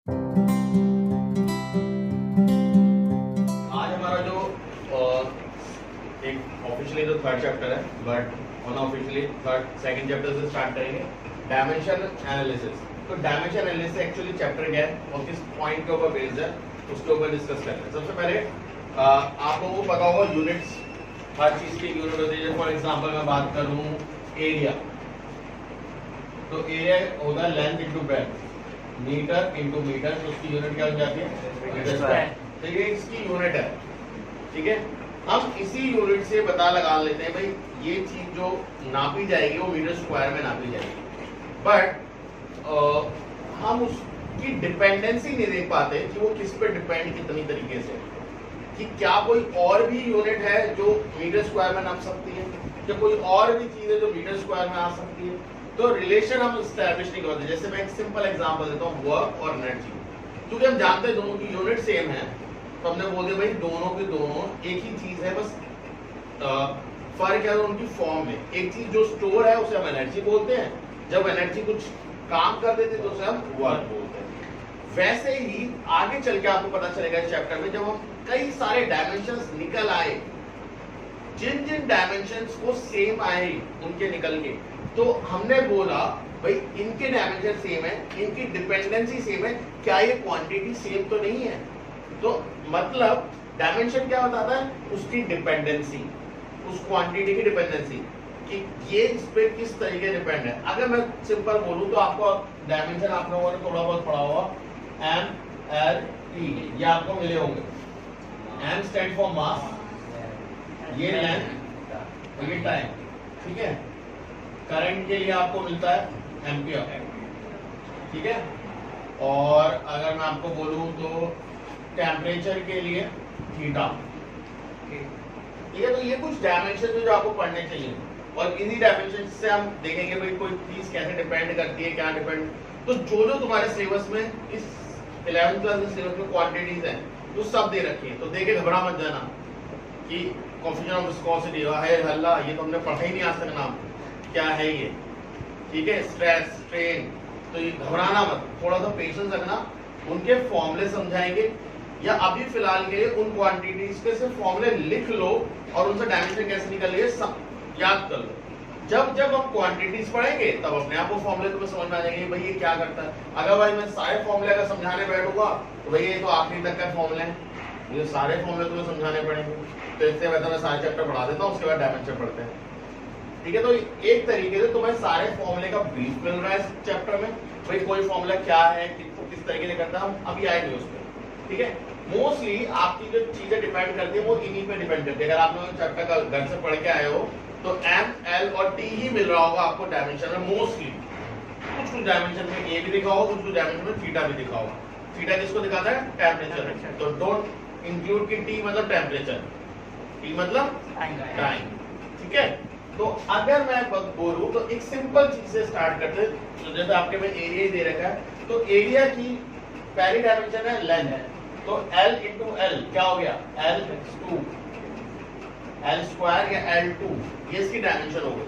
आज हमारा जो एक ऑफिशियली तो थर्ड चैप्टर है, बट अनऑफिशियली सेकंड चैप्टर से स्टार्ट करेंगे, डायमेंशन एनालिसिस। तो डायमेंशन एनालिसिस एक्चुअली चैप्टर क्या है और किस पॉइंट के ऊपर बेस्ड है उसके ऊपर डिस्कस करते हैं। सबसे पहले आप लोगों को पता होगा यूनिट्स, हर चीज की यूनिट होती है। फॉर एग्जांपल मैं बात करूं एरिया, तो एरिया होगा length into breadth, metre into metre, तो उसकी यूनिट क्या हो जाती है मीटर स्क्वायर। तो ये इसकी यूनिट है, ठीक है। हम इसी यूनिट से पता लगा लेते हैं भाई ये चीज जो नापी जाएगी वो मीटर स्क्वायर में नापी जाएगी, बट हम उसकी डिपेंडेंसी नहीं देख पाते कि वो किस पे डिपेंड कितनी तरीके से, कि क्या कोई और भी यूनिट है जो मीटर स्क्वायर में नाप सकती है, या कोई और भी चीज है जो मीटर स्क्वायर में आ सकती है। तो रिलेशन हम एस्टैब्लिश नहीं करते। जैसे मैं एक सिंपल एग्जांपल देता हूँ, वर्क और एनर्जी, क्योंकि हम जानते हैं दोनों की यूनिट सेम है, तो हमने बोल दिया भाई दोनों के दोनों एक ही चीज है, बस फर्क है उनकी फॉर्म में। एक चीज जो स्टोर है उसे हम एनर्जी बोलते हैं, जब एनर्जी कुछ काम कर देते तो उसे हम वर्क बोलते हैं। वैसे ही आगे चल के आपको पता चलेगा इस चैप्टर में, जब हम कई सारे डायमेंशंस निकल आए, जिन जिन डायमेंशंस को सेम आए उनके निकल के, तो हमने बोला भाई इनके डायमेंशन सेम है, इनकी डिपेंडेंसी सेम है, क्या ये क्वांटिटी सेम तो नहीं है। तो मतलब डायमेंशन क्या बताता है, उसकी डिपेंडेंसी, उस क्वांटिटी की डिपेंडेंसी, कि ये इस पे किस तरीके डिपेंड है। अगर मैं सिंपल बोलूं तो आपको डायमेंशन आप लोगों ने थोड़ा बहुत पढ़ा होगा, एम एल टी, ये आपको मिले होंगे। एम स्टैंड फॉर मास, ये लेंथ और ये टाइम, ठीक है। करंट के लिए आपको मिलता है एम्पियर, ठीक है। और अगर मैं आपको बोलूं तो टेम्परेचर के लिए थीटा, ठीक है। तो ये कुछ डायमेंशन जो आपको पढ़ने चाहिए, और इन्हीं डायमेंशन से हम देखेंगे भाई कोई चीज कैसे डिपेंड करती है, क्या डिपेंड। तो जो जो तुम्हारे सिलेबस में इस 11th क्लास के सिलेबस में क्वांटिटीज हैं तो सब दे रखी है, तो देखे घबरा मत जाना कि कोएफिशिएंट ऑफ विस्कोसिटी है हल्ला, ये तो हमने पढ़ा ही नहीं आज तक, नाम क्या है ये, ठीक है। स्ट्रेस, स्ट्रेन, तो ये घबराना मत, थोड़ा सा पेशेंस रखना। उनके फॉर्मूले समझाएंगे, या अभी फिलहाल के लिए उन क्वांटिटीज के सिर्फ फॉर्मूले लिख लो और उनसे डायमेंशन कैसे निकल रही है याद कर लो। जब जब हम क्वांटिटीज पढ़ेंगे तब अपने आप वो फॉर्मूले तुम्हें समझ में आ जाएंगे भाई ये क्या करता है। अगर भाई मैं सारे फॉर्मूले अगर समझाने बैठूंगा तो भाई ये तो आखिरी तक का फॉर्मूले हैं, ये सारे फॉर्मूले तुम्हें समझाने पड़ेंगे। तो इससे बेहतर मैं सारे चैप्टर पढ़ा देता हूँ, उसके बाद डायमेंशन पढ़ते हैं, ठीक है। तो एक तरीके से तुम्हें सारे फॉर्मूले का ब्रीफ मिल रहा है इस चैप्टर में, भाई कोई फॉर्मूला क्या है, किस तरीके से करता है, हम अभी आएंगे उस पर, ठीक है। मोस्टली आपकी जो चीजें डिपेंड करती है वो इन्हीं पे डिपेंड करती है। अगर आप लोग चैप्टर का घर से पढ़ के आए हो तो एम एल और टी ही मिल रहा होगा आपको डायमेंशन में मोस्टली। कुछ डायमेंशन में ए भी दिखा होगा, कुछ डायमेंशन में थीटा भी दिखा होगा। थीटा किसको दिखाता है, टेम्परेचर, तो डोंट इंक्लूड की टी मतलब टेम्परेचर, टी मतलब टाइम, ठीक है। तो अगर मैं बोलूं तो एक सिंपल चीज से स्टार्ट करते हैं, तो जैसे आपके में एरिया ही दे रखा है, तो एरिया की पहली डायमेंशन है लेंथ, तो L इंटू एल क्या हो गया, L2, L स्क्वायर या L2, ये इसकी डायमेंशन हो गई।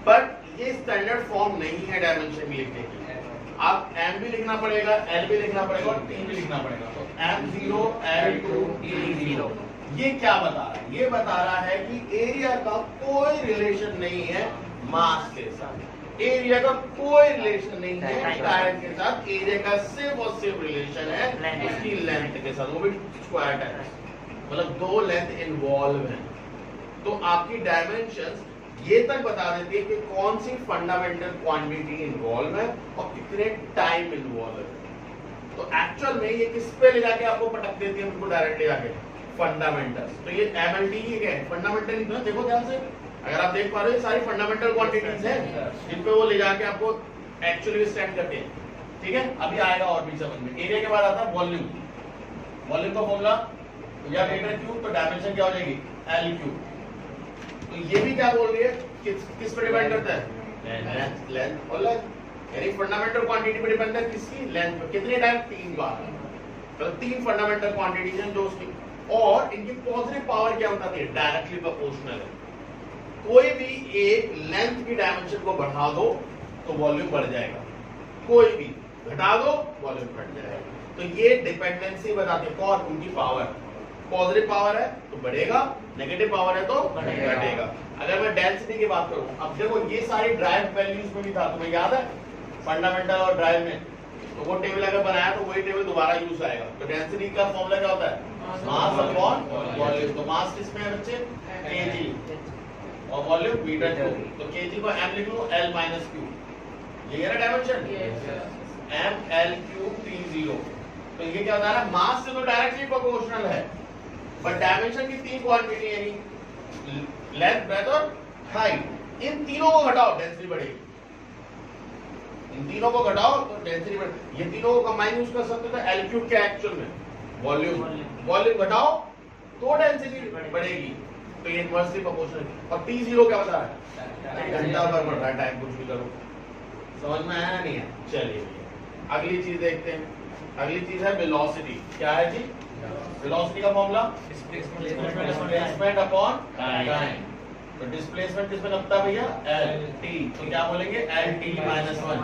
बट ये स्टैंडर्ड फॉर्म नहीं है डायमेंशन भी लिखने की, आप M भी लिखना पड़ेगा, L भी लिखना पड़ेगा और T भी लिखना पड़ेगा। तो M0, L2, T0, ये क्या बता रहा है, ये बता रहा है कि एरिया का कोई रिलेशन नहीं है मास के साथ, एरिया का कोई रिलेशन नहीं है टाइम के साथ, एरिया का सिर्फ और सिर्फ रिलेशन है उसकी लेंथ के साथ, वो भी स्क्वायर टाइम्स, मतलब दो लेंथ इन्वॉल्व है। तो आपकी डायमेंशंस ये तक बता देती है कि कौन सी फंडामेंटल क्वांटिटी इन्वॉल्व है और कितने टाइम इन्वॉल्व है। तो एक्चुअल में ये किस पे ले जाके आपको पटक देती है, उनको डायरेक्टली आके फंडामेंटल्स। तो ये एमएलटी ही है, फंडामेंटल ही, देखो ध्यान से, अगर आप देख पा रहे हो सारी फंडामेंटल क्वांटिटीज हैं जिन पे वो ले जाके आपको एक्चुअली स्टैंड करते हैं, ठीक है। अभी आएगा और भी समझ में। एरिया के बाद आता है वॉल्यूम, वॉल्यूम का फॉर्मूला या मीटर क्यूब, तो डायमेंशन क्या हो जाएगी एल क्यूब। तो ये भी क्या बोल रही है, किस पे डिपेंड करता है, लेंथ और लेंथ, यानी फंडामेंटल क्वांटिटी पे डिपेंड है किसकी, लेंथ पे। कितने टाइम, 3 बार, तो 3 फंडामेंटल क्वांटिटीज हैं जो उसकी, और इनकी पॉजिटिव पावर क्या बताती है, डायरेक्टली प्रोपोर्शनल है। कोई भी एक लेंथ की डायमेंशन को बढ़ा दो तो वॉल्यूम बढ़ जाएगा, कोई भी घटा दो वॉल्यूम घट जाएगा। तो ये डिपेंडेंसी बताते हैं कौन, उनकी पावर। पॉजिटिव पावर है तो बढ़ेगा, नेगेटिव पावर है तो घटेगा। अगर मैं डेंसिटी की बात करूं, अब देखो ये सारी ड्राइव वैल्यूज में भी था, तुम्हें याद है फंडामेंटल और ड्राइव में, तो वो टेबल अगर बनाया तो वही टेबल दोबारा यूज आएगा। तो डेंसिटी का फॉर्मूला क्या होता है, मास अपॉन वॉल्यूम। तो मास किसमें है बच्चे, केजी, और वॉल्यूम मीटर क्यूब। तो केजी को m लिख लो l माइनस क्यू, ये है ना dimension, m l cube T0। तो ये क्या बता रहा है, मास से तो डायरेक्टली प्रोपोर्शनल है, बट डायमेंशन की तीन क्वांटिटी है, लेंथ, ब्रेथ और हाइट। इन तीनों को घटाओ डेंसिटी बढ़ेगी, इन तीनों को घटाओ तो डेंसिटी बढ़ेगी। ये तीनों को कंबाइन यूज कर सकते थे l क्यूब क्या एक्चुअल में वॉल्यूम घटाओ तो डेंसिटी बढ़ेगी। तो ये इनवर्सली प्रोपोर्शनल। और T0 क्या बता रहा है, घंटा भर बढ़ रहा है टाइम, कुछ भी करो। समझ में आया नहीं है? चलिए अगली चीज देखते हैं। अगली चीज है वेलोसिटी। क्या है जी, वेलोसिटी का फॉर्मूला डिस्प्लेसमेंट अपॉन टाइम। तो डिस्प्लेसमेंट किसमें लगता है भैया, एल टी। तो क्या बोलेंगे, एल टी माइनस 1।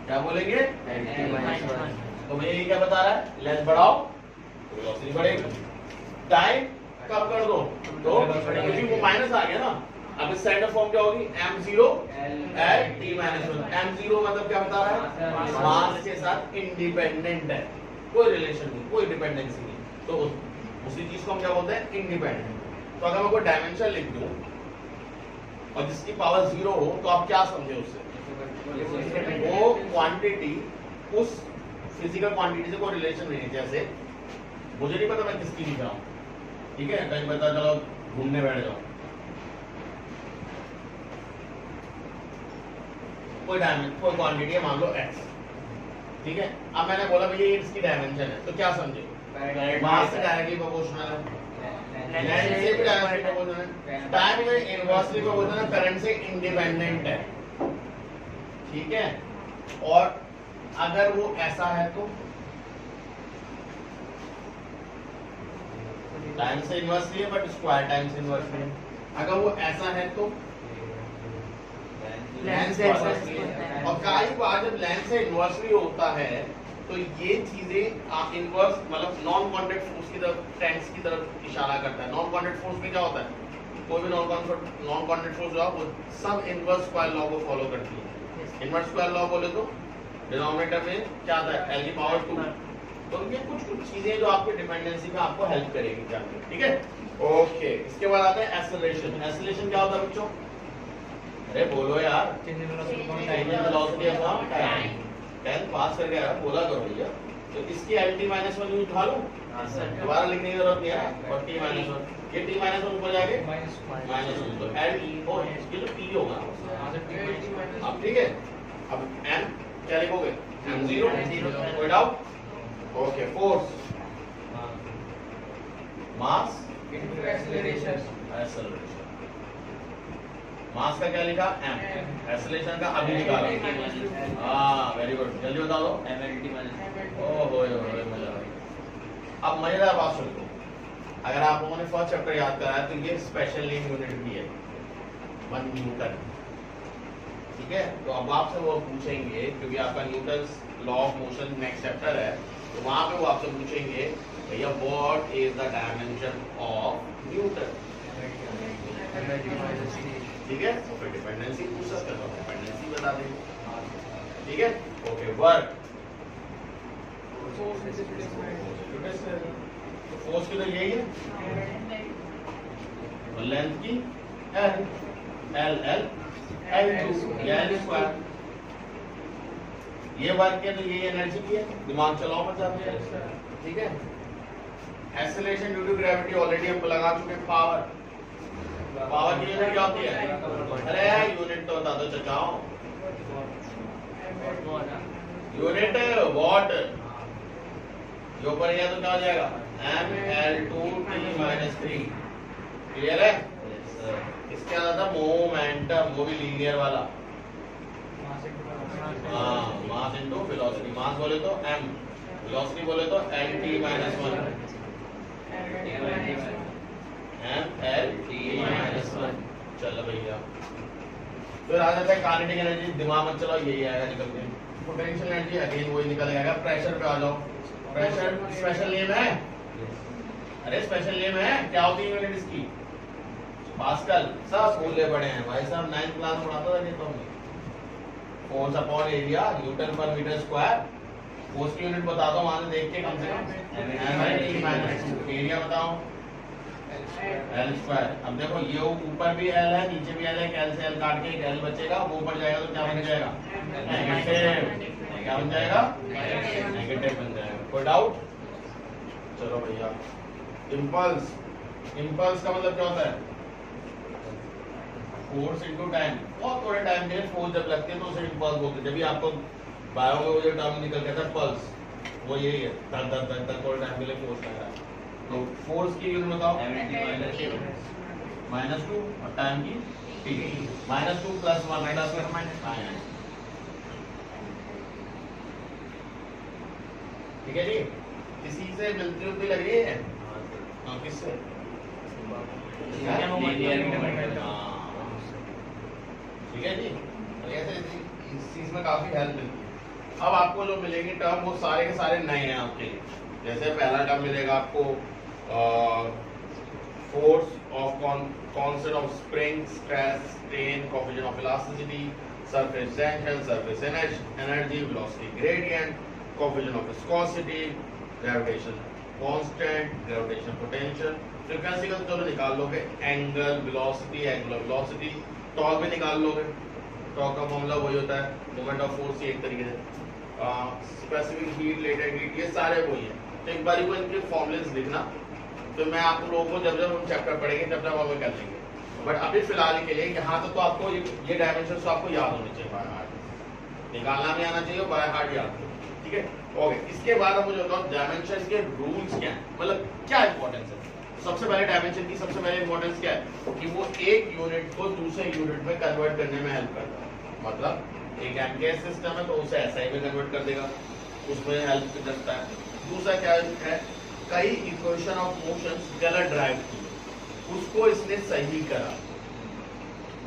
क्या बोलेंगे, एल टी माइनस 1। तो भैया ये क्या बता रहा है, लेंथ बढ़ाओ तो वेलोसिटी बढ़ेगी, टाइम कम कर दो तो, क्योंकि वो माइनस आ गया ना। अब इस स्टैंडर्ड फॉर्म क्या होगी, m0 L T minus 1। m0 मतलब क्या बता रहा है, मास के साथ इंडिपेंडेंट है, कोई रिलेशन नहीं, कोई डिपेंडेंसी नहीं। तो उसी चीज को हम क्या बोलते हैं, इंडिपेंडेंट। तो अगर मैं कोई डायमेंशन लिख दूं और जिसकी पावर 0 हो, तो आप क्या समझे उससे, वो क्वांटिटी उस फिजिकल क्वांटिटी से कोई रिलेशन नहीं है। जैसे मुझे नहीं पता मैं किसकी लिख रहा हूँ, ठीक है, कहीं पता चलो घूमने बैठ जाओ, कोई क्वांटिटी है, मान लो x, ठीक है। अब मैंने बोला भैया ये इसकी डायमेंशन है, तो क्या समझे, मास से डायरेक्टली प्रोपोर्शनल है, लेंथ से भी डायरेक्टली प्रोपोर्शनल है, टाइम में इनवर्सली प्रोपोर्शनल है, करंट से इंडिपेंडेंट है, ठीक है। और अगर वो ऐसा है तो टाइम से इनवर्सली है बट स्क्वायर टाइम से इनवर्सली है। अगर वो ऐसा है तो लेंथ से इनवर्सली है। और कई बार जब लेंथ से इनवर्सली होता है तो ये चीजें इनवर्स मतलब नॉन कांटेक्ट फोर्स की तरफ, टेंस की तरफ इशारा करता है। नॉन कांटेक्ट फोर्स में क्या होता है, कोई भी नॉन कांटेक्ट फोर्स जो है वो सब इनवर्स स्क्वायर लॉ को फॉलो करती है। इनवर्स स्क्वायर लॉ बोले तो डिनोमिनेटर में क्या आता है, l की पावर 2। तो ये कुछ चीजें जो आपके डिपेंडेंसी में आपको हेल्प करेगी जानने, ठीक है। ओके, इसके बाद आता है एक्सेलरेशन। एक्सेलरेशन क्या होता है बच्चों, अरे बोलो यार, वेलोसिटी अपॉन टाइम। 10 पास करके आया, बोला करो भैया। तो इसकी lt माइनस 1 उठा लो, दोबारा लिखने की जरूरत नहीं है। और t माइनस 1, ये t माइनस 1 ऊपर जाके माइनस 1, तो l और इसके जो t होगा अब, ठीक है। अब m क्या लिखोगे, m0, कोई डाउट? ओके, फोर्स, मास, एक्सेलरेशन। मास का क्या लिखा, m, एक्सेलरेशन का अभी निकाला। हाँ वेरी गुड, जल्दी बता दो, mlt माइनस। ओहो मजा आ गया। अब मजेदार बात सुनो, अगर आप लोगों ने फर्स्ट चैप्टर याद करा है तो ये स्पेशल यूनिट भी है 1 न्यूटन, ठीक है। तो अब आपसे वो पूछेंगे, क्योंकि आपका Newton's law of motion next chapter है, तो वहां पे वो आपसे पूछेंगे भैया what is the dimension of Newton, ठीक है। तो फिर डिपेंडेंसी पूछ सकते हो, डिपेंडेंसी बता देंगे, ठीक है। ओके, वर्क, फोर्स की तो यही है, और लेंथ की L स्क्वायर। ये वर्क है तो ये एनर्जी की है, दिमाग चलाओ मत जाते हैं, ठीक है। Acceleration due to gravity already हम लगा चुके हैं। पावर की यूनिट क्या होती है, अरे यूनिट तो बता दो चचाओ, यूनिट वॉट। जो ऊपर गया तो क्या हो जाएगा, mL2T-3। क्लियर है? इसके अंदर था मोमेंटम, वो भी लीनियर वाला, मास इनटू वेलोसिटी। मास बोले तो m, वेलोसिटी बोले तो lt-1, mlt-1। चलो भैया, फिर आ जाता है काइनेटिक एनर्जी। दिमाग मत चलाओ, यही आएगा निकल के, पोटेंशियल एनर्जी अगेन वही निकल जाएगा। प्रेशर पे आ जाओ। प्रेशर स्पेशल नेम है, अरे स्पेशल नेम है, क्या होती है यूनिट इसकी? पास्कल। सब भूले पड़े हैं भाई साहब, 9th क्लास में पढ़ाता था ये तो हमने। फोर्स अपॉन एरिया न्यूटन पर मीटर स्क्वायर। फोर्स की यूनिट बता दो वहां से देख के कम से कम। एरिया बताओ एल स्क्वायर। अब देखो ये ऊपर भी एल है नीचे भी एल है, एल से एल काट के एक एल बचेगा, वो ऊपर जाएगा तो क्या बन जाएगा? नेगेटिव। क्या बन जाएगा? नेगेटिव बन जाएगा। कोई डाउट? चलो भैया, इम्पल्स। इम्पल्स का मतलब क्या होता है? Force into time. बहुत थोड़े टाइम के लिए फोर्स जब लगती है तो उसे इम्पल्स बोलते हैं। जब भी आपको बायो में वो जो टर्म निकल के आता है पल्स, वो यही है, धक धक धक धक थोड़े टाइम के लिए फोर्स लग रहा है। तो फोर्स की यूनिट बताओ। -2 और टाइम की t। -2 + 1 ठीक है जी। किसी से मिलती जुलती लग रही है? हाँ, किससे? ठीक है जी। ऐसे इस चीज में काफी हेल्प मिलती है। अब आपको जो मिलेंगे टर्म वो सारे के सारे नए हैं आपके लिए। जैसे पहला टर्म मिलेगा आपको force of constant of spring, stress, strain, coefficient of elasticity, surface tension, surface energy, velocity gradient, coefficient of viscosity, gravitation constant, gravitation potential. Frequency का तो निकाल लोगे, angle velocity, angular velocity, torque भी निकाल लोगे। टॉर्क का फॉर्मूला वही होता है मोमेंट ऑफ फोर्स एक तरीके से। स्पेसिफिक हीट, लेटेंट हीट, ये सारे वही है। तो एक बार को इनके फॉर्मूलेस लिखना, तो मैं आप लोगों को जब हम चैप्टर पढ़ेंगे तब तक हम कर लेंगे। बट अभी फिलहाल के लिए यहाँ तक तो आपको ये डायमेंशन तो आपको याद होने चाहिए, बाय हार्ट निकालना भी आना चाहिए, बाय हार्ट याद हो। ठीक है, ओके। इसके बाद हम मुझे बताओ डायमेंशन के रूल्स क्या है, मतलब क्या इंपॉर्टेंस है। सबसे पहले डायमेंशन की सबसे पहले इंपॉर्टेंस क्या है कि वो एक यूनिट को दूसरे यूनिट में कन्वर्ट करने में हेल्प करता है। मतलब एक एमकेएस सिस्टम है तो उसे एसआई में कन्वर्ट कर देगा, उसमें हेल्प करता है। दूसरा क्या है, कई इक्वेशन ऑफ मोशंस गलत ड्राइव की, उसको इसने सही करा।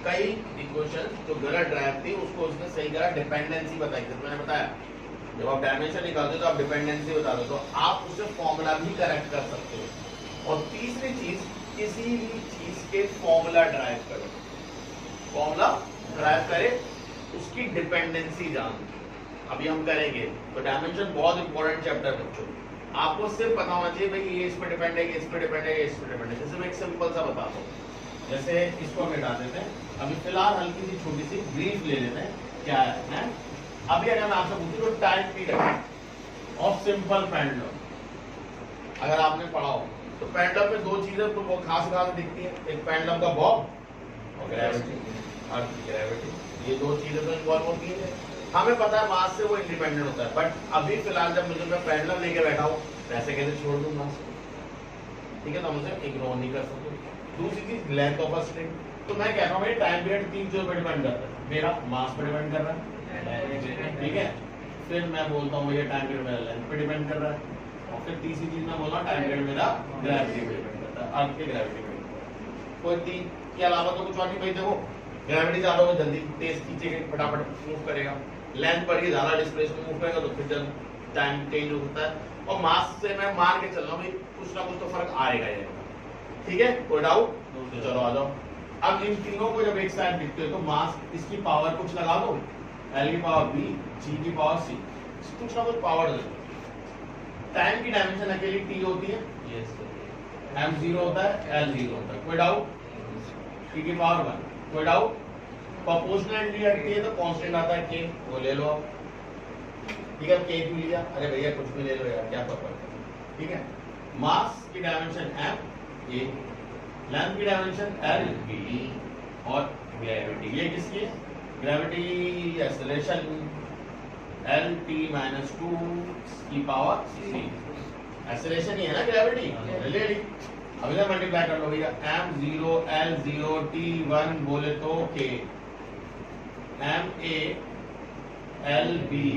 कई इक्वेशन जो गलत ड्राइव थी उसको उसने सही करा, डिपेंडेंसी बताई। जैसे मैंने बताया जब आप डायमेंशन निकालते हो तो आप डिपेंडेंसी बता दो, तो आप उससे फॉर्मूला भी करेक्ट कर सकते हो। और तीसरी चीज, किसी भी चीज के फॉर्मूला ड्राइव करो, फॉर्मूला ड्राइव करे, उसकी डिपेंडेंसी जान। अभी हम करेंगे तो डायमेंशन बहुत इंपॉर्टेंट चैप्टर बच्चों। आपको सिर्फ पता होना चाहिए भाई ये इस पे डिपेंड है, ये इस पे डिपेंड है, ये इस पे डिपेंड है। जैसे मैं एक सिंपल सा बताता हूँ, जैसे इसको मिटा देते हैं। अभी फिलहाल हल्की सी छोटी सी ब्रीफ ले लेते हैं क्या है। अभी अगर मैं आपसे पूछूं तो time period of simple pendulum, अगर आपने पढ़ा हो तो पेंडुलम में दो चीजें तो बहुत खास दिखती है, एक पेंडुलम का बॉब और ग्रेविटी, अर्थ की ग्रेविटी। ये दो चीजें तो इन्वॉल्व होती है। हमें पता है मास से वो इंडिपेंडेंट होता है, बट अभी फिलहाल जब मुझे मैं पेंडुलम लेके बैठा हूँ वैसे कैसे छोड़ दूं मास को, ठीक है, तो हम उसे इग्नोर नहीं कर सकते। दूसरी चीज लेंथ ऑफ अ स्ट्रिंग, तो मैं कह रहा हूँ टाइम पीरियड तीन चीजों पर डिपेंड करता है। मेरा मास पर डिपेंड कर रहा है, ठीक है, फिर मैं बोलता हूँ ये टाइम पीरियड मेरा लेंथ पे डिपेंड कर रहा है, और फिर तीसरी चीज मैं बोल रहा हूँ टाइम पीरियड मेरा ग्रेविटी पे डिपेंड करता है, अर्थ की ग्रेविटी पे। कोई तीन के अलावा तो कुछ और नहीं भाई। देखो ग्रेविटी ज्यादा हो जल्दी तेज खींचेगा, फटाफट मूव करेगा, लेंथ बढ़ी ज्यादा डिस्प्लेसमेंट मूव करेगा तो फिर जब टाइम चेंज होता है। और मास से मैं मान के चल रहा हूँ भाई कुछ ना कुछ तो फर्क आएगा ही, ठीक है, कोई डाउट? तो चलो आ जाओ। अब इन तीनों को जब एक साथ लिखते हो तो मास, इसकी पावर कुछ लगा दो, एल की पावर बी, जी की पावर सी, कुछ ना कुछ पावर दे। टाइम की डायमेंशन अकेली टी होती है, एम 0 होता है, एल 0 होता है, कोई डाउट? टी की पावर 1, कोई डाउट? प्रोपोर्शनलिटी रखती है तो कांस्टेंट आता है के, वो ले लो आप, ठीक है। के क्यों लिया? अरे भैया कुछ भी ले लो यार, क्या फर्क पड़ता है, ठीक है। मास की डायमेंशन एम ए, लेंथ की डायमेंशन एल बी, और ग्रेविटी ये किसकी है? Gravity acceleration L T minus 2 की पावर सी, एक्सेलरेशन ही है ना ग्रेविटी, ले ली। अभी ना मल्टीप्लाई कर लो भैया, एम 0 एल 0 टी 1 बोले तो के, एम ए एल बी,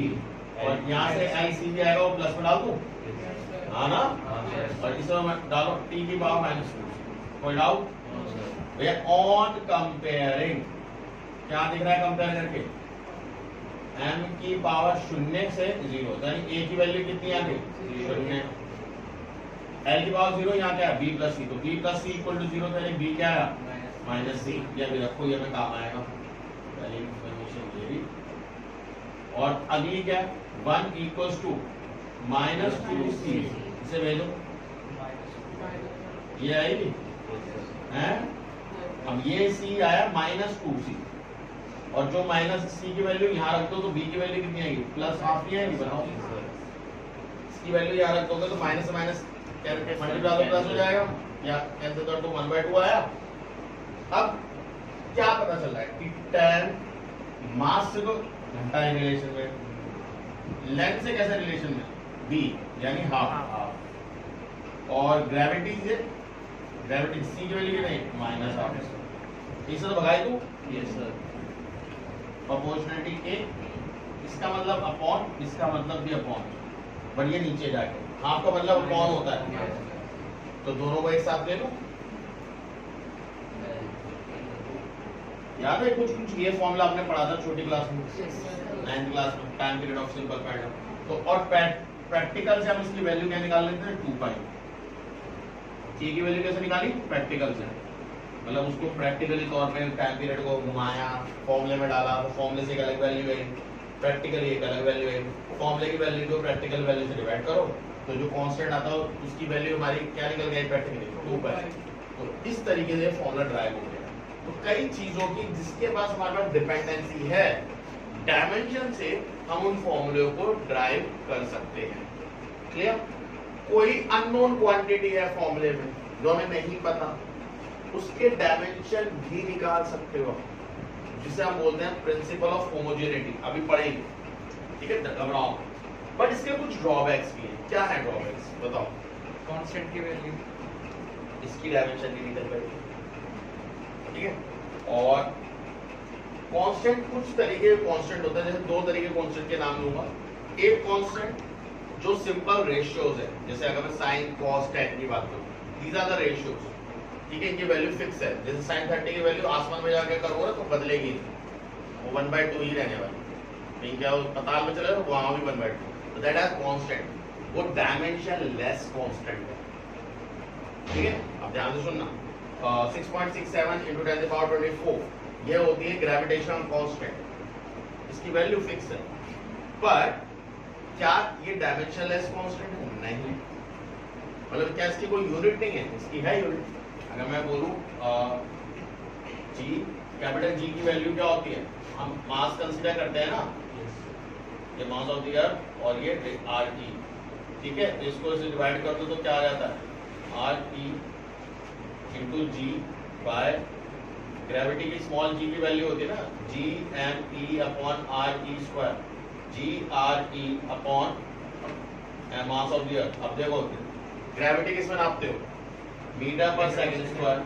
और यहाँ से एल सी भी आएगा, वो प्लस में डाल दूं, हाँ ना, और इसमें डालो टी की पावर माइनस 2, कोई डाउट भैया? ऑन कंपेयरिंग, क्या दिख रहा है कंपेयर करके? m की पावर शून्य से 0, यानी a की वैल्यू कितनी आ गई? शून्य। l की पावर 0, यहाँ क्या है? b प्लस c, तो b प्लस c इक्वल टू 0, यानी b क्या है? Minus c। ये भी रखो, ये में काम आएगा, पहली इन्फॉर्मेशन ये भी। और अगली क्या है? 1 इक्वल्स टू माइनस 2c, इसे भेजो, ये आएगी हैं? अब ये c आया माइनस 2c, और जो माइनस c की वैल्यू यहाँ रख दो तो b की वैल्यू कितनी आएगी? प्लस हाफ ही आएगी। बताओ, इसकी वैल्यू यहाँ रख दोगे तो माइनस माइनस मल्टीप्लाई तो प्लस हो जाएगा, या कैंसिल कर दो, 1/2 आया। अब क्या पता चल रहा है कि tan मास से तो घंटा है रिलेशन में, लेंथ से कैसे रिलेशन में? b यानी हाफ, और ग्रेविटी से, ग्रेविटी c की वैल्यू नहीं माइनस हाफ, इसे तो भगाई तू। Yes sir. प्रोपोर्शनलिटी ए, इसका मतलब अपॉन, इसका मतलब भी अपॉन, बट ये नीचे जाके हाफ का मतलब अपॉन होता है, तो दोनों को एक साथ ले लो। याद है कुछ कुछ ये फॉर्मूला आपने पढ़ा था छोटी क्लास में, 9th क्लास में, time period of simple pattern. तो और प्रैक्टिकल से हम इसकी वैल्यू क्या निकाल लेते हैं? 2 पाई। c की वैल्यू कैसे निकाली? प्रैक्टिकल से, मतलब उसको प्रैक्टिकली तौर पे टाइम पीरियड को घुमाया, फॉर्मूले में डाला, तो फॉर्मूले से एक अलग वैल्यू है, प्रैक्टिकली एक अलग वैल्यू है। फॉर्मूले की वैल्यू को प्रैक्टिकल वैल्यू से डिवाइड करो, तो जो कांस्टेंट आता है उसकी वैल्यू हमारी क्या निकल गई? प्रैक्टिकली 2 पाई। तो इस तरीके से फॉर्मूला ड्राइव हो गया। तो कई चीजों की जिसके पास हमारे पास डिपेंडेंसी है, डायमेंशन से हम उन फॉर्मूले को ड्राइव कर सकते हैं। क्लियर? कोई अननोन क्वांटिटी है फॉर्मूले में जो हमें नहीं पता, उसके डायमेंशन भी निकाल सकते हो, जिसे हम बोलते हैं प्रिंसिपल ऑफ होमोजेनिटी। अभी पढ़ेंगे, ठीक है, घबराओ। बट इसके कुछ ड्रॉबैक्स भी हैं। क्या है ड्रॉबैक्स? बताओ। कांस्टेंट की वैल्यू, इसकी डायमेंशन नहीं निकल पाएगी, ठीक है। और कांस्टेंट, कुछ तरीके के कांस्टेंट होता है, जैसे 2 तरीके के कांस्टेंट के नाम लूंगा। एक कांस्टेंट जो सिंपल रेशियोज है, जैसे अगर मैं साइन कॉस टैन की बात करूं, दीज आर द रेशियोज, ठीक है, इनकी वैल्यू फिक्स है। जैसे sin 30 की वैल्यू आसमान में जाके करोगे तो बदलेगी, वो 1/2 ही रहने वाली, कहीं क्या पताल में चले तो वहां भी 1/2, तो दैट आर कांस्टेंट। वो डायमेंशन लेस कांस्टेंट है, ठीक है। अब ध्यान से सुनना, 6.67 × 10⁻24 ये होती है ग्रेविटेशनल कांस्टेंट, इसकी वैल्यू फिक्स है। पर क्या ये डायमेंशनलेस कांस्टेंट है? नहीं, मतलब क्या इसकी कोई यूनिट नहीं है? इसकी है यूनिट। अगर मैं बोलूं जी, कैपिटल जी की वैल्यू क्या होती है? हम मास कंसीडर करते हैं ना, ये मास ऑफ द अर्थ और ये RT, ठीक है। तो इसको इसे डिवाइड कर दो तो क्या आ जाता है? RT × G बाय ग्रेविटी की स्मॉल g की वैल्यू होती है ना, Gme/RE², GRE upon mass of the earth. अब देखो ग्रेविटी किसमें नापते हो? मीटर/सेकंड²।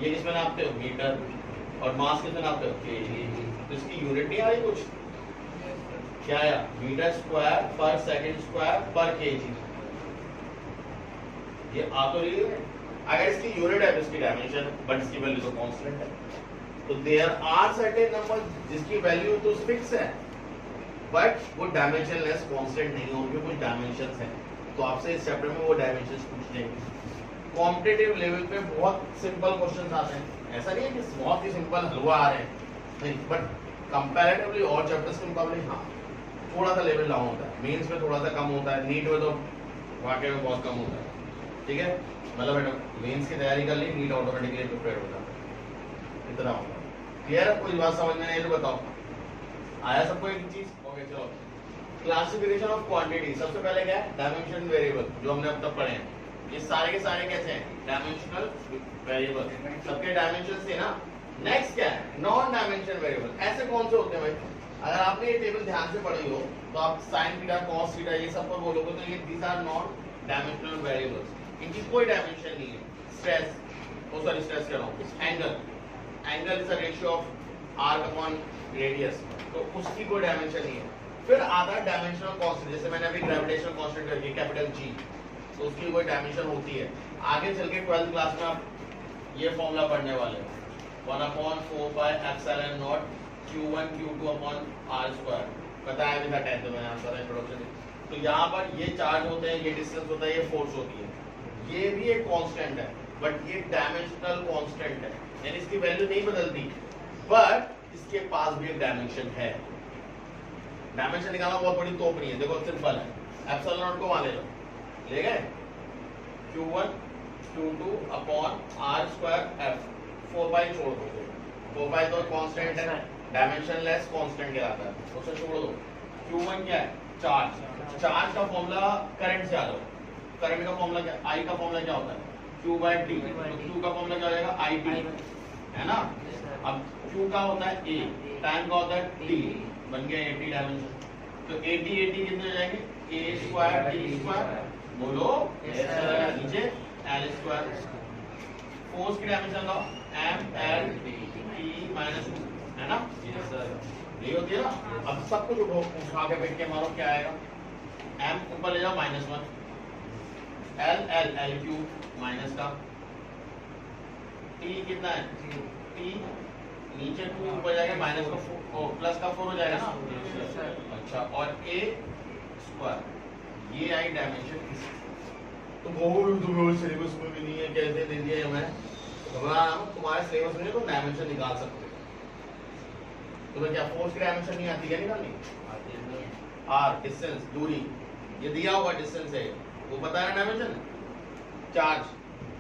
ये किसमें नापते हो? मीटर। और मास किसमें नापते हो? kg। तो इसकी यूनिट नहीं आ रही कुछ? क्या आया? m²/s²/kg। ये आ तो रही है। अगर इसकी यूनिट है तो इसकी डायमेंशन, बट इसकी वैल्यू तो कांस्टेंट है। तो देयर आर सर्टेन नंबर जिसकी वैल्यू तो फिक्स है, बट वो डायमेंशनलेस कांस्टेंट नहीं होंगे, कुछ डायमेंशंस हैं। तो आपसे इस चैप्टर में वो डायमेंशंस पूछ लेंगे। कॉम्पिटिटिव लेवल पे बहुत सिंपल क्वेश्चंस आते हैं, ऐसा नहीं है कि बहुत ही सिंपल हलवा आ रहे हैं, नहीं, बट कंपैरेटिवली और चैप्टर्स के मुकाबले हाँ थोड़ा सा लेवल डाउन होता है। मेंस में थोड़ा सा कम होता है, नीट में तो वाकई में बहुत कम होता है, ठीक है। मतलब बेटा मेंस की तैयारी कर ली, नीट ऑटोमेटिकली प्रिपेयर हो जाता है, इतना होगा। क्लियर? कोई बात समझ में नहीं तो बताओ, आया सबको एक चीज? ओके चलो। क्लासिफिकेशन ऑफ क्वांटिटी, सबसे पहले क्या है? डायमेंशन वेरिएबल, जो हमने अब तक पढ़े हैं। ये सारे के सारे कैसे हैं? डायमेंशनल वेरिएबल, सबके डायमेंशन से ना। नेक्स्ट क्या है? Non dimension variable. ऐसे कौन से होते हैं भाई? अगर आपने ये टेबल ध्यान से पढ़ी हो तो आप साइन थीटा, कॉस थीटा ये सब पर बोलोगे तो ये these are non dimensional variables, इनकी कोई डायमेंशन नहीं है। स्ट्रेस, ओ सॉरी स्ट्रेस कह रहा हूं, angle is a ratio of arc upon radius, तो उसकी कोई डायमेंशन नहीं है। फिर आता है डायमेंशनल कांस्टेंट, जैसे मैंने अभी ग्रेविटेशनल कांस्टेंट कर दिया कैपिटल G, तो उसकी कोई डायमेंशन होती है। आगे चल के 12th क्लास में आप ये फॉर्मूला पढ़ने वाले हैं, 1/4 pi epsilon not Q1 Q2 upon R²। बताया भी था 10th में, आंसर इंट्रोडक्शन। तो यहाँ पर ये चार्ज होते हैं, ये डिस्टेंस होता है, ये फोर्स होती है, ये भी एक कांस्टेंट है, बट ये डायमेंशनल कांस्टेंट है, यानी इसकी वैल्यू नहीं बदलती, बट इसके पास भी एक डायमेंशन है। डायमेंशन निकालना बहुत बड़ी तोप नहीं है, देखो सिंपल है, एप्सिलॉन नॉट को वहां ले लो, ले गए, Q1 Q2 upon R square F, 4 छोड़ दो, 4 तो कांस्टेंट है, डायमेंशनलेस कांस्टेंट कहलाता है, उसे छोड़ दो। Q1 क्या है? चार्ज। चार्ज का फॉर्मूला करंट से आ जाओ, करंट का फॉर्मूला क्या, I का फॉर्मूला क्या होता है? Q/T, तो Q का फॉर्मूला क्या हो जाएगा? IT, है ना। अब Q का होता है A, टाइम का होता है T, बन गया 80 डायमेंशन। तो 80 कितने हो जाएंगे? A स्क्वायर T स्क्वायर, बोलो नीचे L स्क्वायर। फोर्स की डायमेंशन लो, ML T माइनस 2, है ना, यही होती है ना। अब सब कुछ उठा के बैठ के मारो, क्या आएगा? M ऊपर ले जाओ -1, L क्यूब माइनस का, T कितना है? T नीचे 2 ऊपर जाएगा, माइनस का 4 प्लस का 4 हो जाएगा ना। अच्छा, और A स्क्वायर, ये आई डायमेंशन। तो तुम्हें सिलेबस में भी नहीं है, कैसे दे दिया हमें? तुम्हारे सिलेबस में तो डायमेंशन निकाल सकते हो। तुम्हें क्या फोर्स की डायमेंशन नहीं आती क्या निकालनी? आर डिस्टेंस, दूरी, ये दिया हुआ डिस्टेंस है, वो बता रहा डायमेंशन। चार्ज,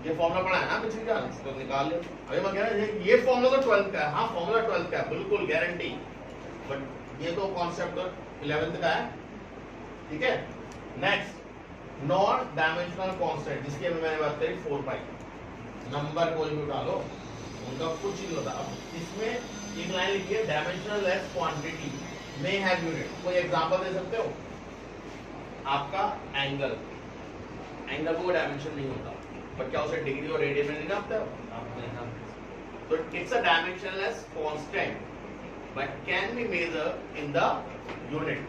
ये फॉर्मूला पढ़ा है ना पिछली क्लास, तो निकाल लो। अभी मैं कह रहा हूं ये फॉर्मूला तो 12th का है, हाँ फॉर्मूला 12th का है, बिल्कुल गारंटी, बट ये तो कॉन्सेप्ट तो 11th का है, ठीक है। नेक्स्ट, नॉन डायमेंशनल कांस्टेंट, जिसकी अभी मैंने बात करी 4 नंबर कोई भी उठा लो, उनका कुछ नहीं होता। अब इसमें एक लाइन लिखी है, डायमेंशनल लेस क्वांटिटी में हैव यूनिट। कोई एग्जांपल दे सकते हो? आपका एंगल, एंगल को डायमेंशन नहीं होता, पर क्या उसे डिग्री और रेडियन में नहीं नापते हो? तो it's a dimensionless constant but can be measure in the unit,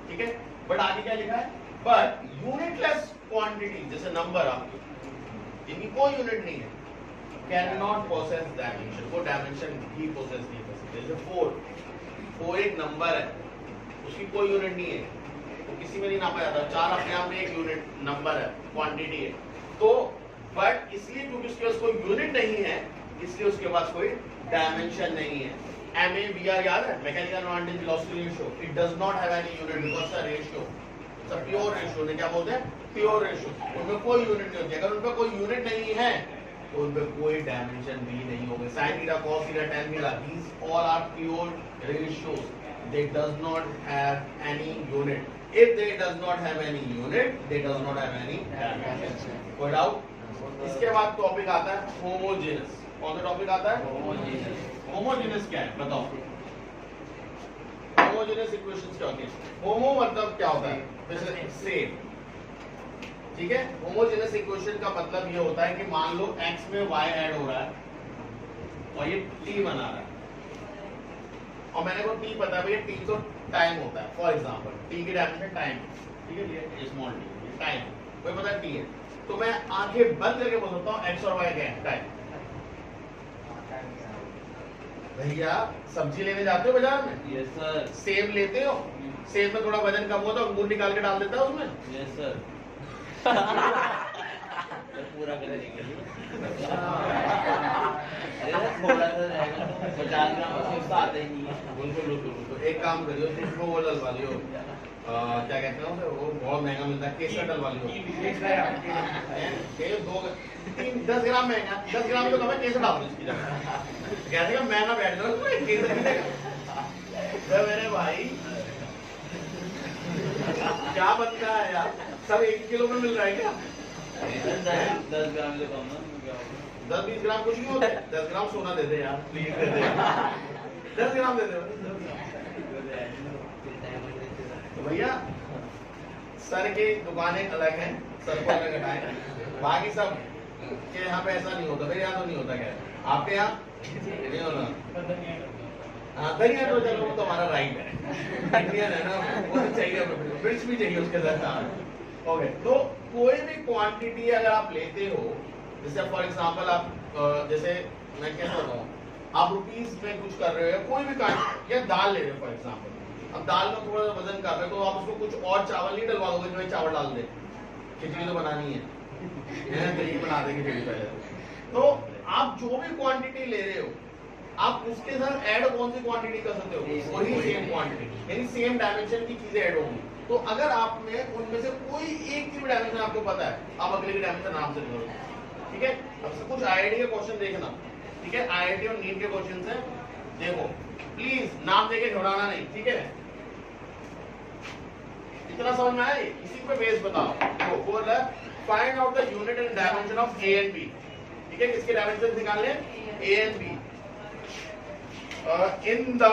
ठीक है। बट आगे क्या लिखा है? बट यूनिटलेस क्वांटिटी, जैसे नंबर आपके, इनकी कोई यूनिट नहीं है, कैन नॉट पोसेस डायमेंशन, वो डायमेंशन ही पोसेस नहीं कर सकते। जैसे 4 एक नंबर है, उसकी कोई यूनिट नहीं है, तो किसी में नहीं नापा जाता। 4 अपने आप में एक यूनिट नंबर है, क्वांटिटी है। तो बट इसलिए क्योंकि उसके पास कोई यूनिट नहीं है, इसलिए उसके पास कोई डायमेंशन नहीं है। MAVR याद है, mechanical non velocity ratio, it does not have any unit because the ratio it's a pure ratio. ने क्या बोलते हैं? Pure ratio. उनमें कोई यूनिट नहीं होती। अगर उनमें कोई यूनिट नहीं है तो उनमें कोई डायमेंशन भी नहीं होगा। sin theta, cos theta, tan theta, these all are pure ratios, they does not have any unit. If they does not have any unit, they does not have any dimension. कोई doubt? इसके बाद topic आता है homogeneous. कौन सा topic आता है? Homogeneous. Homogeneous क्या है बताओ? होमोजेनस इक्वेशंस क्या होती है? होमो मतलब क्या होता है? जैसे सेम, ठीक है। होमोजेनस इक्वेशन का मतलब ये होता है कि मान लो x में y ऐड हो रहा है और ये t बना रहा है, और मैंने को t पता है, भाई t तो टाइम होता है। फॉर एग्जांपल t की डायमेंशन टाइम, ठीक है, ये स्मॉल t टाइम, कोई पता है t है, तो मैं आंखें बंद करके बोल सकता हूँ x और y क्या है? टाइम। भैया सब्जी लेने जाते हो बाजार में? Yes sir. सेब लेते हो? सेब में थोड़ा वजन कम हो तो अंगूर निकाल के डाल देता है उसमें? Yes sir. पूरा कर देंगे। थोड़ा सा रहेगा, 50 ग्राम सेब तो आता ही नहीं है। बिल्कुल बिल्कुल। तो एक काम करियो, तुम वो डलवा लियो, क्या कहते हैं उसे, वो बहुत महंगा मिलता है, केसर डलवा लियो। 10 ग्राम महंगा, 10 ग्राम तो कम, केसर डाल दो इसकी जगह। कहते हैं महंगा बैठ जाओ, केसर मिलेगा। मेरे भाई क्या बनता है यार, सब 1 किलो में मिल रहा है क्या? 10 ग्राम से कम ना, 10-20 ग्राम कुछ नहीं होता है। 10 ग्राम सोना दे दे यार, प्लीज दे दे। 10 ग्राम दे दे। तो भैया सर की दुकानें अलग हैं, सर को अलग हटाए, बाकी सब के यहाँ पे ऐसा नहीं होता। मेरे यहाँ तो नहीं होता, क्या आपके यहाँ नहीं होना? हाँ धनिया तो चलो वो तो हमारा राइट है, इंडियन है ना, वो तो चाहिए, मिर्च भी चाहिए उसके साथ। ओके, तो कोई भी क्वांटिटी अगर आप लेते हो, जैसे फॉर एग्जांपल आप जैसे मैं कैसे बताऊँ, आप रुपीस में कुछ कर रहे हो, कोई भी या दाल ले रहे हो फॉर एग्जांपल, अब दाल में थोड़ा सा वजन कर रहे तो आप उसको कुछ और चावल नहीं डलवा दोगे, जो भाई चावल डाल दे, खिचड़ी तो बनानी है खिचड़ी बना देंगे खिचड़ी पहले। तो आप जो भी क्वांटिटी ले रहे हो आप उसके साथ ऐड कौन सी क्वांटिटी कर सकते हो, वही सेम क्वांटिटी, यानी सेम डायमेंशन की चीजें ऐड होंगी। तो अगर आप में उनमें से कोई एक की भी डायमेंशन आपको पता है, आप अगले की डायमेंशन नाम से करो, ठीक है। अब कुछ आईआईटी के क्वेश्चन देखना, ठीक है, आईआईटी और नीट के क्वेश्चन है, देखो प्लीज नाम देके घबराना नहीं, ठीक है। इतना समझ में आया, इसी पे बेस बताओ। तो बोल रहा है find out the unit and dimension of a and b, ठीक है, किसके डायमेंशन निकालने, a and b in the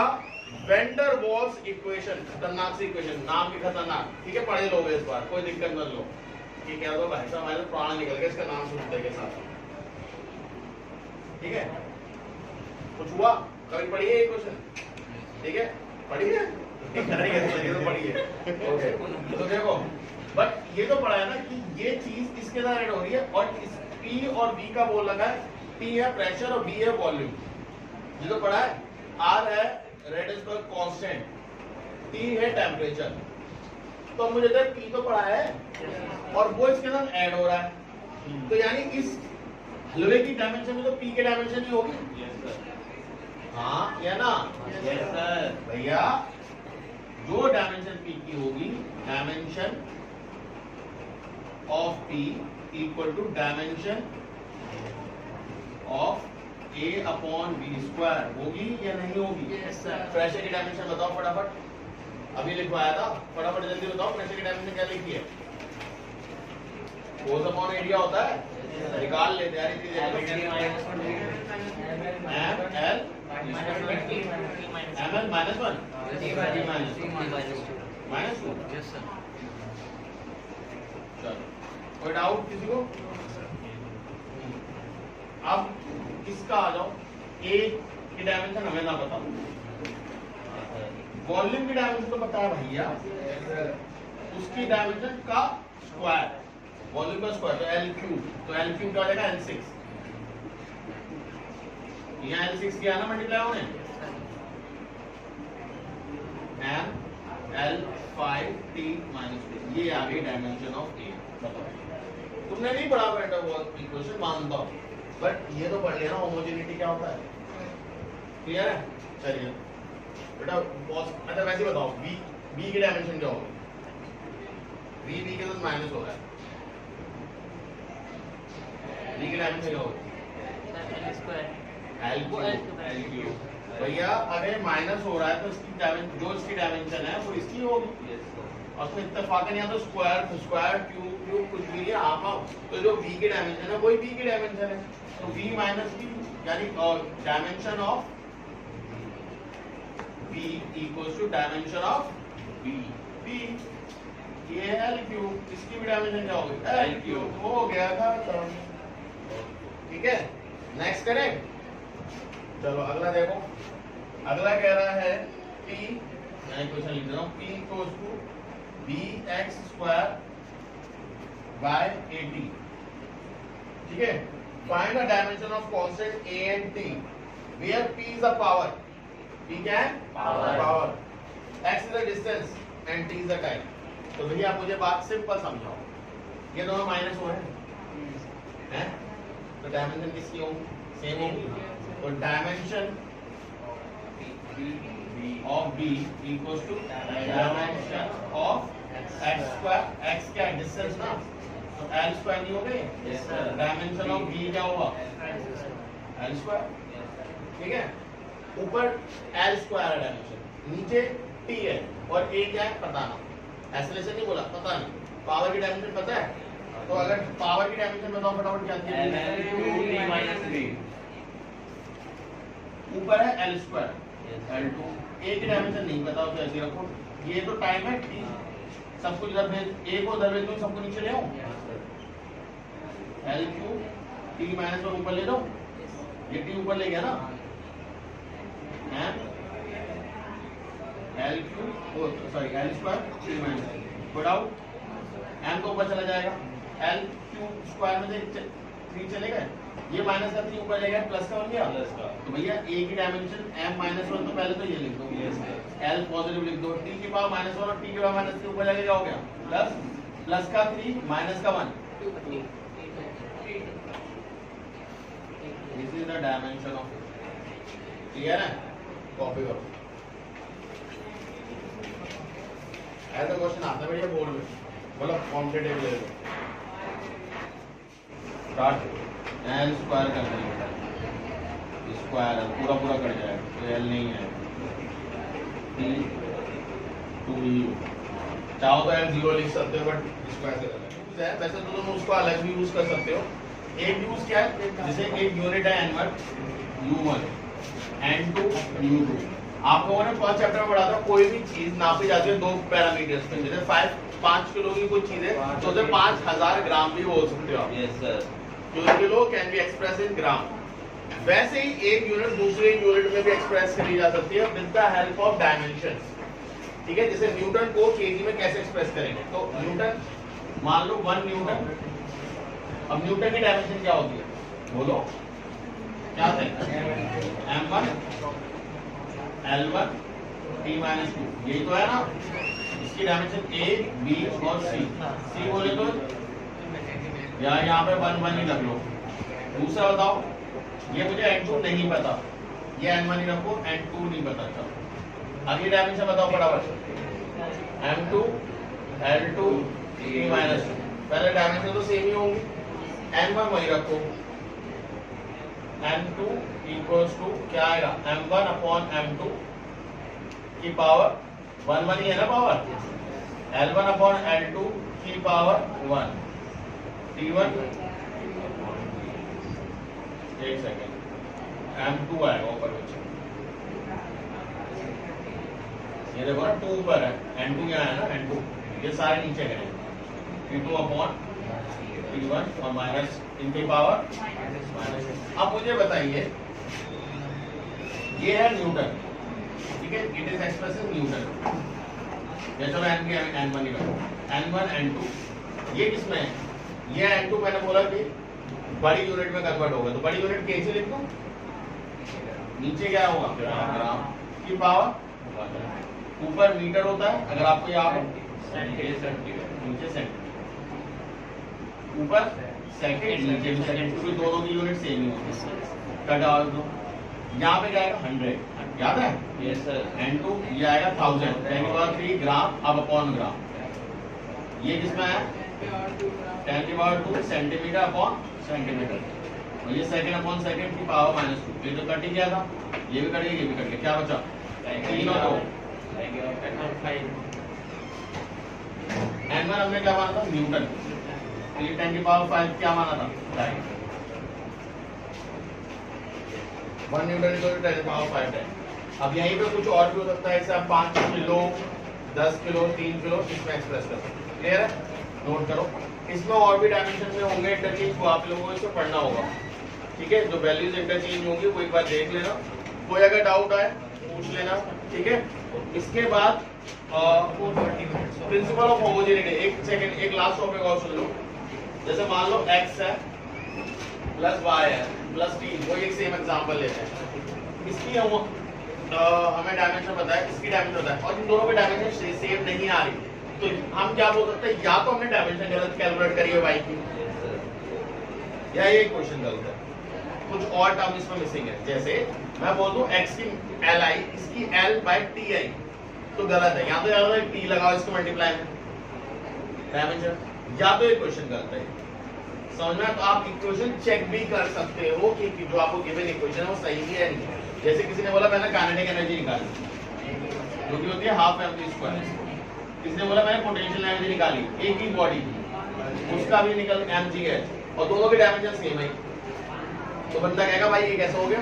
van der Waals equation. खतरनाक सी इक्वेशन, नाम भी खतरनाक, ठीक है, पढ़े लोगे इस बार, कोई दिक्कत मत लो, ठीक है। तो भाई साहब हमारे पुराना निकल गया इसका नाम सुनते के साथ, ठीक है। कुछ हुआ, कभी पढ़िए ये क्वेश्चन, ठीक है, पढ़िए तो पढ़िए, ओके। तो देखो बट ये तो पढ़ा है ना कि ये चीज किसके साथ ऐड हो रही है, और इस P और B का बोल लगा है, P है प्रेशर और B है वॉल्यूम, ये तो पढ़ा है। R है रेडियस कांस्टेंट, T है टेम्परेचर। तो मुझे तो P तो पढ़ा है और वो इसके साथ ऐड हो रहा है, तो यानी इस हलवे की डायमेंशन में तो P के डायमेंशन ही होगी, हाँ या ना, यस सर। भैया जो डायमेंशन P की होगी, dimension of P equal to dimension of A upon B square होगी या नहीं होगी, यस सर। प्रेशर की डायमेंशन बताओ फटाफट, अभी लिखवाया था, फटाफट जल्दी बताओ प्रेशर की डायमेंशन क्या लिखी है, फोर्स अपॉन एरिया होता है, निकाल लेते यार इतनी देर ml माइनस 1 माइनस 2, चलो कोई डाउट किसी को। अब इसका आ जाओ, ए की डायमेंशन हमें ना पता, वॉल्यूम की डायमेंशन तो पता है भैया, उसकी डायमेंशन का स्क्वायर, वॉल्यूम का स्क्वायर तो एल क्यूब, तो एल क्यूब क्या हो जाएगा L6, यहाँ L6 किया ना मल्टीप्लाई होने, एम L5T माइनस 2, ये आ गई डायमेंशन ऑफ ए। तुमने नहीं पढ़ा वेंडर वॉल्स इक्वेशन मानता हूं, बट ये तो पढ़ लिया ना होमोजेनिटी क्या होता है, क्लियर है। चलिए बेटा मतलब वैसे बताओ बी की डायमेंशन क्या होगी, बी के साथ माइनस हो रहा है, बी की डायमेंशन क्या होगी, एल क्यूब। भैया अगर माइनस हो रहा है तो इसकी डायमेंशन, जो इसकी डायमेंशन है वो इसकी होगी, और उसमें इत्तेफाकन यहाँ तो स्क्वायर क्यूब कुछ भी है आप, तो जो v की डायमेंशन है वही b की डायमेंशन है, तो v माइनस b यानी dimension of v equals to dimension of b, ये है l क्यूब, इसकी भी डायमेंशन क्या होगी l क्यूब, हो गया था, ठीक है। नेक्स्ट करें, चलो अगला देखो, अगला कह रहा है p, मैं क्वेश्चन लिख रहा हूँ, p equals to bx square by 80, ठीक है। Find the dimension of constant a and t where p is the power, p क्या है power, x is the distance and t is the time। तो भैया आप मुझे बात सिंपल समझाओ, ये दोनों माइनस हो रहे हैं, तो डायमेंशन किसकी होगी, सेम होगी, तो dimension of b equals to dimension of x square, x क्या है डिस्टेंस ना, तो l स्क्वायर नहीं हो गए, डायमेंशन ऑफ b क्या होगा l स्क्वायर, ठीक है। ऊपर l स्क्वायर है डायमेंशन, नीचे t है, और a क्या है पता ना, ऐसे नहीं बोला पता नहीं, पावर की डायमेंशन पता है, तो अगर पावर की डायमेंशन बताओ फटाफट क्या है, ऊपर है l स्क्वायर L2, a की डायमेंशन नहीं पता तो ऐसे रखो, ये तो टाइम है t, सब कुछ इधर भेज, a को उधर भेज दो, सबको नीचे ले आओ, l क्यूब t माइनस 1 ऊपर ले दो, ये t ऊपर ले गया ना, l cube sorry l square t minus 1 बढ़ाओ, m को ऊपर चला जाएगा, l क्यूब स्क्वायर में से 3 चले गए, ये माइनस का 3 ऊपर ले गया, प्लस का बन गया प्लस का। तो भैया a की डायमेंशन m-1 तो पहले तो ये लिख दो, l पॉजिटिव लिख दो, t की पावर -1 और t की पावर -3 ऊपर जाके क्या हो गया प्लस, प्लस का 3 माइनस का 1, this is the dimension of it। Clear है? कॉपी करो, ऐसा क्वेश्चन आता है भैया बोर्ड में, मतलब competitive level start L square कर देंगे, स्क्वायर पूरा पूरा कट जाएगा तो एल नहीं है, टी 2u चाहो तो एल 0 लिख सकते हो बट स्क्वायर से करना है, वैसे तो तुम उसको अलग भी यूज कर सकते हो। एक यूज क्या है, जैसे एक यूनिट है n1 u1 n2 u2, आप लोगों ने फर्स्ट चैप्टर में पढ़ा था कोई भी चीज नापी जाती है 2 पैरामीटर्स पे, जैसे 5 किलो की कोई चीज है तो उसे 5000 ग्राम भी बोल सकते हो आप। Yes sir. Kilo can be express in gram, वैसे ही एक यूनिट दूसरे यूनिट में भी एक्सप्रेस करी जा सकती है with the help of dimensions. ठीक है, जैसे न्यूटन को केजी में कैसे एक्सप्रेस करेंगे, तो न्यूटन मान लो 1 न्यूटन, अब न्यूटन की डायमेंशन क्या होती है बोलो, क्या थे m1 l1 t-2, यही तो है ना, इसकी डायमेंशन a b और c बोले तो या यहाँ पे 1 1 ही रख लो। दूसरा बताओ, ये मुझे n2 नहीं पता, ये n1 ही रखो, n2 नहीं पता, चलो अगली डायमेंशन बताओ फटाफट, m2 l2 t-2, पहले डायमेंशन तो सेम ही होंगी, n1 वही रखो, n2 इक्वल्स टू क्या आएगा m1 अपॉन m2 की पावर 1 1 ही है ना पावर, l1 अपॉन l2 की पावर 1, t1 एक सेकेंड m2 आएगा ऊपर बच्चे, ये देखो ना 2 ऊपर है, n2 यहाँ है ना n2, ये सारे नीचे गए, t2 अपॉन t1 और माइनस इनकी पावर माइनस। अब मुझे बताइए, ये है न्यूटन, ठीक है, it is express in newton, या चलो n की n1 ही करो, n1 n2, ये किसमें है, ये n2 मैंने बोला कि बड़ी यूनिट में कन्वर्ट होगा, तो बड़ी यूनिट केजी लिख दूं, नीचे क्या होगा ग्राम की पावर, ऊपर मीटर होता है अगर आपको याद हो, नीचे सेंटीमीटर, ऊपर सेकंड नीचे भी सेकंड, क्योंकि दोनों की यूनिट सेम ही होती है, कट डाल दो, यहाँ पे क्या आएगा 100, याद है, यस सर। n2 ये आएगा 1000, 10⁻³ ग्राम, अब अपॉन ग्राम, ये किसमें है 10⁻² सेंटीमीटर अपॉन सेंटीमीटर, और ये सेकंड अपॉन सेकंड की पावर -2, ये तो कट ही गया था, ये भी कट गया, ये भी कट गया, क्या बचा 3 और 2, n1 हमने क्या माना था न्यूटन, तो ये 10⁵ क्या माना था 1 न्यूटन इक्वल टू 10⁵ है। अब यहीं पे कुछ और भी हो सकता है, जैसे आप 5 किलो 10 किलो 3 किलो इसमें एक्सप्रेस कर सकते हैं, क्लियर है, नोट करो, इसमें और भी डायमेंशन में होंगे इंटरचेंज, वो आप लोगों को इसको पढ़ना होगा, ठीक है, जो वैल्यूज इंटरचेंज होंगी वो एक बार देख लेना, कोई अगर डाउट आए पूछ लेना, ठीक है। इसके बाद प्रिंसिपल ऑफ होमोजेनिटी, एक सेकंड एक लास्ट टॉपिक और सुन लो, जैसे मान लो x है प्लस y है प्लस t, वो एक सेम एग्जांपल लेते हैं, इसकी हमें डायमेंशन पता है, इसकी डायमेंशन पता है, और इन दोनों की डायमेंशन सेम नहीं आ रही, तो हम क्या बोल सकते हैं, या तो हमने डायमेंशन गलत कैलकुलेट करी है y की, या ये क्वेश्चन गलत है, कुछ और टर्म इसमें मिसिंग है, जैसे मैं बोल दूं x की li, इसकी l/ti, तो गलत है, या तो याद है t लगाओ इसको मल्टीप्लाई में डायमेंशन, या तो ये क्वेश्चन गलत है, समझ में, तो आप इक्वेशन चेक भी कर सकते हो कि जो आपको गिवन इक्वेशन है वो सही है या नहीं। जैसे किसी ने बोला मैंने काइनेटिक एनर्जी निकाली, जो कि होती है ½ mv², किसी ने बोला मैंने पोटेंशियल एनर्जी निकाली एक ही बॉडी की, उसका भी निकल mgh, और दोनों की डायमेंशन सेम है, तो बंदा कहेगा भाई ये कैसे हो गया,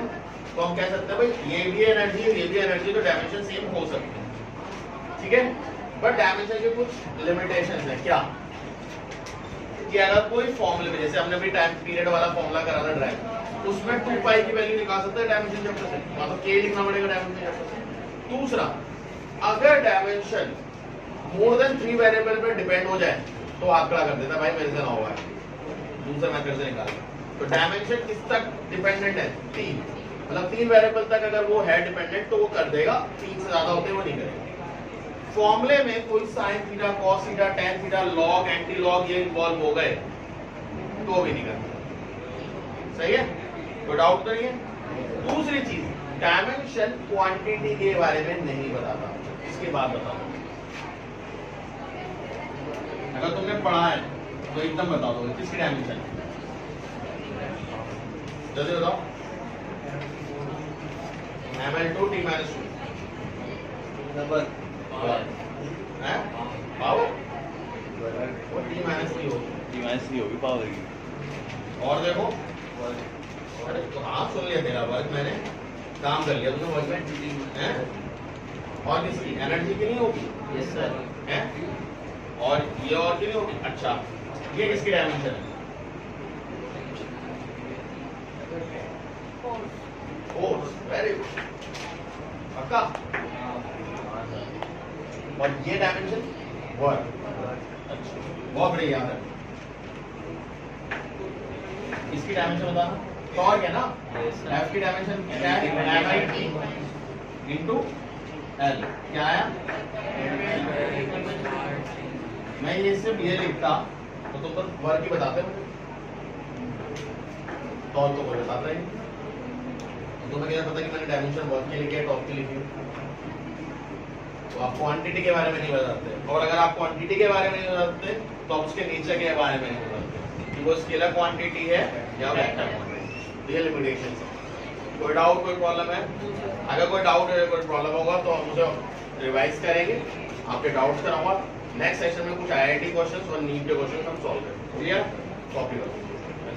तो हम कह सकते हैं भाई ये भी एनर्जी और ये भी एनर्जी, तो डायमेंशन सेम हो सकती है, ठीक है, बट डायमेंशन के कुछ लिमिटेशंस है, क्या कि अगर कोई फॉर्मूले में, जैसे हमने भी टाइम पीरियड वाला फॉर्मूला करा था ड्राइव, उसमें 2π की वैल्यू निकाल सकते हैं डायमेंशन चैप्टर से, मतलब k लिखना पड़ेगा डायमेंशन चैप्टर से। दूसरा, अगर डायमेंशन मोर देन 3 वेरिएबल पे डिपेंड हो जाए तो हाथ खड़ा कर देता भाई मेरे से ना होगा, दूसरा मेथड से निकाल, तो डायमेंशन किस तक डिपेंडेंट है? 3, मतलब 3 वेरिएबल तक अगर वो है डिपेंडेंट तो वो कर देगा, 3 से ज्यादा होते वो नहीं करेगा। फॉर्मूले में कोई sine theta, cos theta, tan theta, log, anti log ये इन्वॉल्व हो गए तो भी नहीं करता। सही है, कोई डाउट तो नहीं है। दूसरी चीज, डायमेंशन क्वांटिटी के बारे में नहीं बताता, इसके बाद बताओ। अगर तुमने पढ़ा है तो एकदम बता दो किसकी डायमेंशन है, जल्दी बताओ। ml2 t minus 2 नंबर है पावर, वो t minus 3 होगी, होगी पावर की। और देखो, अरे तो आप सुन लिया, तेरा वर्क मैंने काम कर लिया, तुमने वर्क में है। और किसकी एनर्जी की नहीं होगी? Yes sir. है, और ये और की नहीं होगी। अच्छा, ये किसकी डायमेंशन है? फोर्स, वेरी गुड, पक्का। और ये डायमेंशन वर्क। अच्छा, बहुत बढ़िया, याद है। इसकी डायमेंशन बताना तो और क्या ना, एफ की डायमेंशन क्या है? MIT इंटू एल, क्या आया? मैं ये सिर्फ ये लिखता तो तुम तो वर्क ही बताते मुझे, तो कोई बताता ही। तुम्हें क्या पता कि मैंने डायमेंशन वर्क के लिखी है, टॉप की लिखी है, तो आप क्वांटिटी के बारे में नहीं बताते। और अगर आप क्वांटिटी के बारे में नहीं बताते तो आप उसके नीचे के बारे में नहीं बताते कि वो स्केलर क्वांटिटी है या वेक्टर क्वांटिटी। ये लिमिटेशन है। कोई डाउट, कोई प्रॉब्लम है? अगर कोई डाउट है, कोई प्रॉब्लम होगा तो हम उसे रिवाइज करेंगे, आपके डाउट्स कराऊंगा। नेक्स्ट सेशन में कुछ IIT क्वेश्चंस और नीट के क्वेश्चंस हम सॉल्व करेंगे। क्लियर? कॉपी करो।